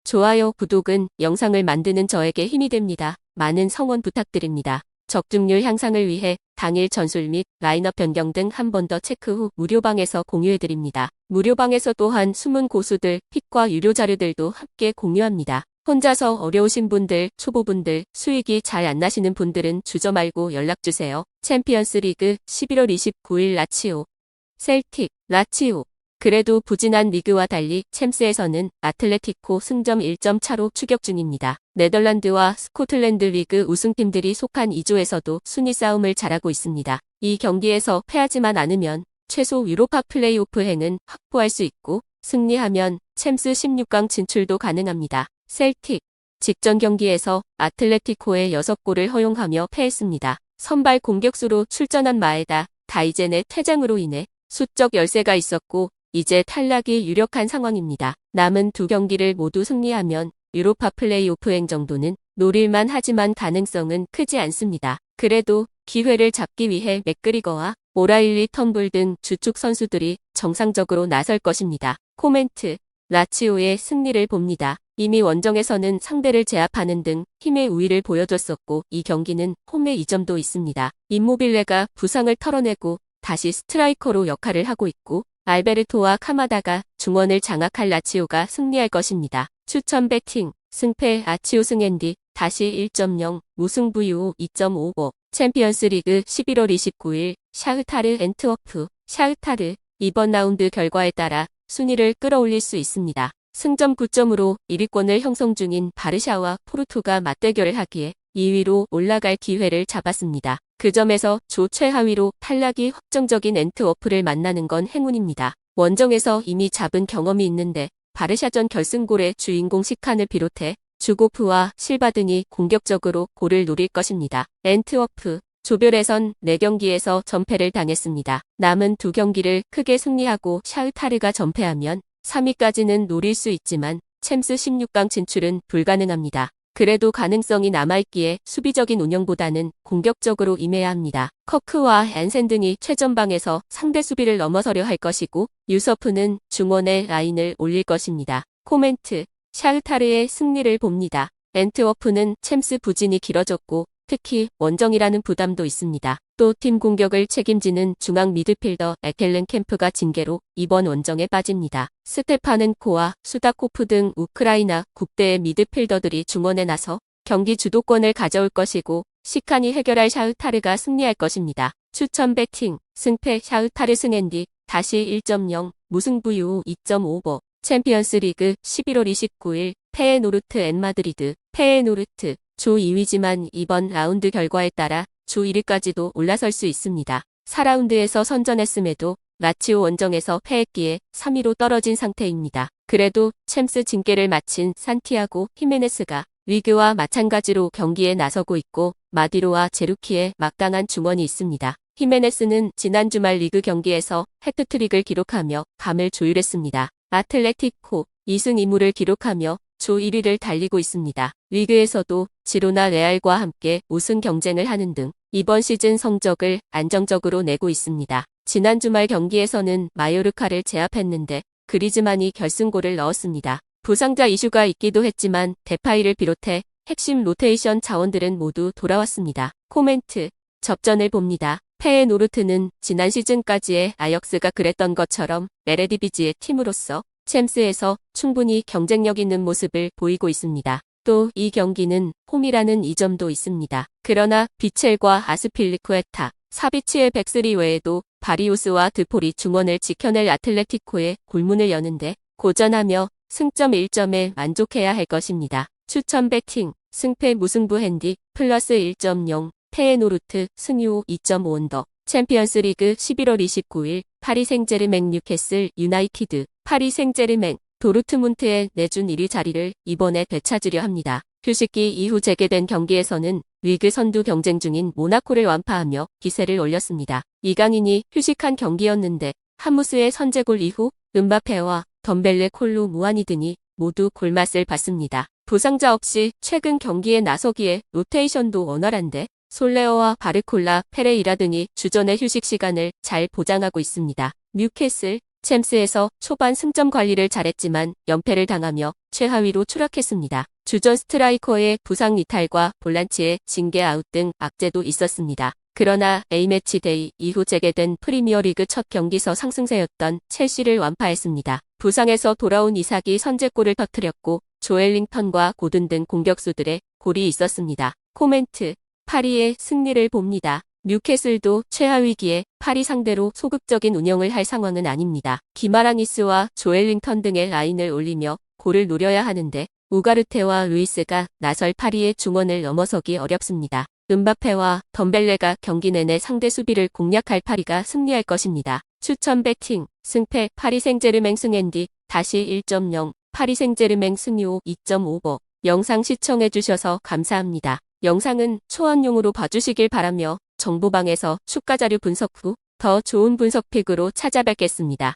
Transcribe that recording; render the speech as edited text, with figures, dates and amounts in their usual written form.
좋아요, 구독은 영상을 만드는 저에게 힘이 됩니다. 많은 성원 부탁드립니다. 적중률 향상을 위해 당일 전술 및 라인업 변경 등 한 번 더 체크 후 무료방에서 공유해드립니다. 무료방에서 또한 숨은 고수들 픽과 유료 자료들도 함께 공유합니다. 혼자서 어려우신 분들, 초보분들, 수익이 잘 안 나시는 분들은 주저 말고 연락주세요. 챔피언스 리그 11월 29일 라치오, 셀틱, 라치오. 그래도 부진한 리그와 달리 챔스에서는 아틀레티코 승점 1점 차로 추격 중입니다. 네덜란드와 스코틀랜드 리그 우승팀들이 속한 2조에서도 순위 싸움을 잘하고 있습니다. 이 경기에서 패하지만 않으면 최소 유로파 플레이오프 행은 확보할 수 있고 승리하면 챔스 16강 진출도 가능합니다. 셀틱, 직전 경기에서 아틀레티코의 6골을 허용하며 패했습니다. 선발 공격수로 출전한 마에다 다이젠의 퇴장으로 인해 수적 열세가 있었고 이제 탈락이 유력한 상황입니다. 남은 두 경기를 모두 승리하면 유로파 플레이오프행 정도는 노릴만 하지만 가능성은 크지 않습니다. 그래도 기회를 잡기 위해 맥그리거와 오라일리 텀블 등 주축 선수들이 정상적으로 나설 것입니다. 코멘트, 라치오의 승리를 봅니다. 이미 원정에서는 상대를 제압하는 등 힘의 우위를 보여줬었고 이 경기는 홈의 이점도 있습니다. 임모빌레가 부상을 털어내고 다시 스트라이커로 역할을 하고 있고 알베르토와 카마다가 중원을 장악할 라치오가 승리할 것입니다. 추천 배팅, 승패 아치오 승앤디, 다시 1.0, 무승부 유 2.55, 챔피언스 리그 11월 29일, 샤흐타르 엔트워프, 샤흐타르, 이번 라운드 결과에 따라 순위를 끌어올릴 수 있습니다. 승점 9점으로 1위권을 형성 중인 바르샤와 포르투가 맞대결을 하기에 2위로 올라갈 기회를 잡았습니다. 그 점에서 조 최하위로 탈락이 확정적인 엔트워프를 만나는 건 행운입니다. 원정에서 이미 잡은 경험이 있는데 바르샤전 결승골의 주인공 시칸을 비롯해 주고프와 실바 등이 공격적으로 골을 노릴 것입니다. 엔트워프, 조별예선 4경기에서 전패를 당했습니다. 남은 2경기를 크게 승리하고 샤흐타르가 전패하면 3위까지는 노릴 수 있지만 챔스 16강 진출은 불가능합니다. 그래도 가능성이 남아있기에 수비적인 운영보다는 공격적으로 임해야 합니다. 커크와 앤센 등이 최전방에서 상대 수비를 넘어서려 할 것이고 유서프는 중원에 라인을 올릴 것입니다. 코멘트, 샤흐타르의 승리를 봅니다. 엔트워프는 챔스 부진이 길어졌고 특히 원정이라는 부담도 있습니다. 또 팀 공격을 책임지는 중앙 미드필더 에켈렌 캠프가 징계로 이번 원정에 빠집니다. 스테파넨코와 수다코프 등 우크라이나 국대의 미드필더들이 중원에 나서 경기 주도권을 가져올 것이고 시칸이 해결할 샤흐타르가 승리할 것입니다. 추천 배팅, 승패 샤흐타르 승앤디, 다시 1.0, 무승부 유 2.5버, 챔피언스 리그 11월 29일, 페에노르트 앤 마드리드, 페에노르트, 조 2위지만 이번 라운드 결과에 따라 조 1위까지도 올라설 수 있습니다. 4라운드에서 선전했음에도 라치오 원정에서 패했기에 3위로 떨어진 상태입니다. 그래도 챔스 징계를 마친 산티아고 히메네스가 리그와 마찬가지로 경기에 나서고 있고 마디로와 제루키의 막강한 중원이 있습니다. 히메네스는 지난 주말 리그 경기에서 해트트릭을 기록하며 감을 조율했습니다. 아틀레티코 2승 2무를 기록하며 조 1위를 달리고 있습니다. 리그에서도 지로나 레알과 함께 우승 경쟁을 하는 등 이번 시즌 성적을 안정적으로 내고 있습니다. 지난 주말 경기에서는 마요르카를 제압했는데 그리즈만이 결승골을 넣었습니다. 부상자 이슈가 있기도 했지만 데파이를 비롯해 핵심 로테이션 자원들은 모두 돌아왔습니다. 코멘트, 접전을 봅니다. 페에노르트는 지난 시즌까지의 아역스가 그랬던 것처럼 메레디비지의 팀으로서 챔스에서 충분히 경쟁력 있는 모습을 보이고 있습니다. 또 이 경기는 홈이라는 이점도 있습니다. 그러나 비첼과 아스필리쿠에타, 사비치의 백스리 외에도 바리우스와 드폴이 중원을 지켜낼 아틀레티코의 골문을 여는데 고전하며 승점 1점에 만족해야 할 것입니다. 추천 배팅, 승패 무승부 핸디, 플러스 1.0, 페에노르트, 승유 2.5 언더, 챔피언스 리그 11월 29일, 파리 생제르맹 뉴캐슬 유나이티드, 파리 생제르맹, 도르트문트의 내준 1위 자리를 이번에 되찾으려 합니다. 휴식기 이후 재개된 경기에서는 리그 선두 경쟁 중인 모나코를 완파하며 기세를 올렸습니다. 이강인이 휴식한 경기였는데 하무스의 선제골 이후 음바페와 덤벨레 콜루 무아니 등이 모두 골맛을 봤습니다. 부상자 없이 최근 경기에 나서기에 로테이션도 원활한데 솔레어와 바르콜라, 페레이라 등이 주전의 휴식 시간을 잘 보장하고 있습니다. 뉴캐슬, 챔스에서 초반 승점 관리를 잘했지만 연패를 당하며 최하위로 추락했습니다. 주전 스트라이커의 부상 이탈과 볼란치의 징계 아웃 등 악재도 있었습니다. 그러나 A매치 데이 이후 재개된 프리미어리그 첫 경기서 상승세였던 첼시를 완파했습니다. 부상에서 돌아온 이삭이 선제골을 터뜨렸고 조엘링턴과 고든 등 공격수들의 골이 있었습니다. 코멘트. 파리의 승리를 봅니다. 뉴캐슬도 최하위기에 파리 상대로 소극적인 운영을 할 상황은 아닙니다. 기마랑이스와 조엘링턴 등의 라인을 올리며 골을 노려야 하는데 우가르테와 루이스가 나설 파리의 중원을 넘어서기 어렵습니다. 음바페와 덤벨레가 경기 내내 상대 수비를 공략할 파리가 승리할 것입니다. 추천 배팅, 승패 파리 생제르맹 승앤디, 다시 1.0, 파리 생제르맹 승유 2.5버. 영상 시청해주셔서 감사합니다. 영상은 초안용으로 봐주시길 바라며 정보방에서 추가 자료 분석 후 더 좋은 분석픽으로 찾아뵙겠습니다.